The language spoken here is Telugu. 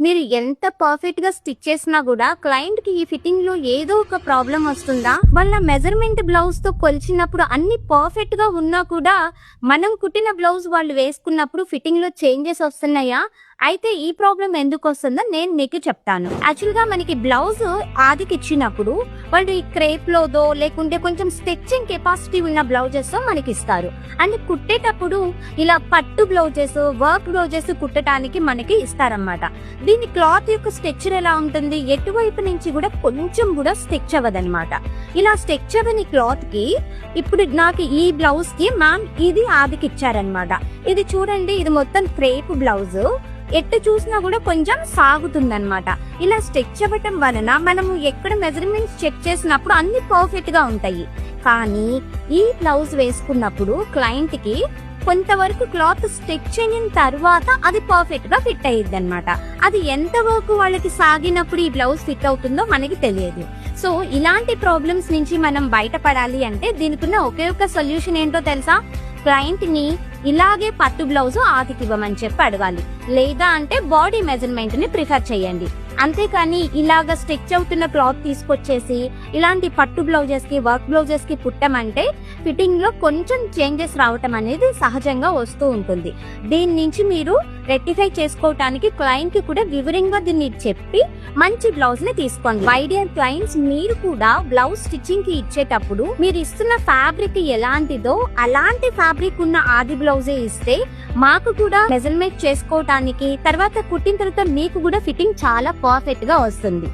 మీరు ఎంత పర్ఫెక్ట్ గా స్టిచ్ చేసినా కూడా క్లయింట్ కి ఈ ఫిట్టింగ్ లో ఏదో ఒక ప్రాబ్లం వస్తుందా? వాళ్ళ మెజర్మెంట్ బ్లౌజ్ తో కొలిచినప్పుడు అన్ని పర్ఫెక్ట్ గా ఉన్నా కూడా మనం కుట్టిన బ్లౌజ్ వాళ్ళు వేసుకున్నప్పుడు ఫిట్టింగ్ లో చేంజెస్ వస్తున్నాయా? అయితే ఈ ప్రాబ్లం ఎందుకు వస్తుందో నేను మీకు చెప్తాను. యాక్చువల్ గా మనకి బ్లౌజ్ ఆదికి ఇచ్చినప్పుడు వాళ్ళు ఈ క్రేప్ లోదో లేకుంటే కొంచెం స్టిచ్చింగ్ కెపాసిటీ ఉన్న బ్లౌజెస్ మనకి ఇస్తారు. అండ్ కుట్టేటప్పుడు ఇలా పట్టు బ్లౌజెస్, వర్క్ బ్లౌజెస్ కుట్టడానికి మనకి ఇస్తారన్నమాట. దీని క్లాత్ యొక్క స్ట్రక్చర్ ఎలా ఉంటుంది, ఎటువైపు నుంచి కూడా కొంచెం కూడా స్టిచ్ అవ్వదన్నమాట. ఇలా స్టిచ్ అవ్వని క్లాత్ కి ఇప్పుడు నాకు ఈ బ్లౌజ్ కి మ్యామ్ ఇది ఆదికి ఇచ్చారనమాట. ఇది చూడండి, ఇది మొత్తం క్రేప్ బ్లౌజ్, ఎట్టు చూసినా కూడా కొంచెం సాగుతుందన్నమాట. ఇలా స్టిచ్ అవ్వటం వలన మనము ఎక్కడ మెజర్మెంట్స్ చెక్ చేసినప్పుడు అన్ని పర్ఫెక్ట్ గా ఉంటాయి. కానీ ఈ బ్లౌజ్ వేసుకున్నప్పుడు క్లయింట్ కి కొంతవరకు క్లాత్ స్టిచ్ అయిన తర్వాత అది పర్ఫెక్ట్ గా ఫిట్ అయ్యిద్ది అనమాట. అది ఎంత వరకు వాళ్ళకి సాగినప్పుడు ఈ బ్లౌజ్ ఫిట్ అవుతుందో మనకి తెలియదు. సో ఇలాంటి ప్రాబ్లమ్స్ నుంచి మనం బయటపడాలి అంటే దీనికి ఒకే ఒక సొల్యూషన్ ఏంటో తెలుసా? క్లయింట్ ని ఇలాగే పట్టు బ్లౌజ్ ఆదికి ఇవ్వమని చెప్పి అడగాలి, లేదా అంటే బాడీ మెజర్మెంట్ ని ప్రిఫర్ చేయండి. అంతేకాని ఇలాగ స్టిచ్ అవుతున్న క్లాత్ తీసుకొచ్చేసి ఇలాంటి పట్టు బ్లౌజెస్ కి, వర్క్ బ్లౌజెస్ కి కుట్టమంటే ఫిట్టింగ్ లో కొంచెం చేంజెస్ రావటం అనేది సహజంగా వస్తూ ఉంటుంది. దీని నుంచి మీరు రెక్టిఫై చేసుకోవటానికి క్లయింట్ కి కూడా వివరంగా దీన్ని చెప్పి మంచి బ్లౌజ్ ని తీసుకోండి. మై డియర్ క్లయింట్స్, మీరు కూడా బ్లౌజ్ స్టిచ్చింగ్ కి ఇచ్చేటప్పుడు మీరు ఇస్తున్న ఫ్యాబ్రిక్ ఎలాంటిదో అలాంటి ఫ్యాబ్రిక్ ఉన్న ఆది బ్లౌజే ఇస్తే మాకు కూడా మెజర్మెంట్ చేసుకోవటానికి, తర్వాత కుట్టిన తర్వాత మీకు కూడా ఫిట్టింగ్ చాలా పర్ఫెక్ట్ గా వస్తుంది.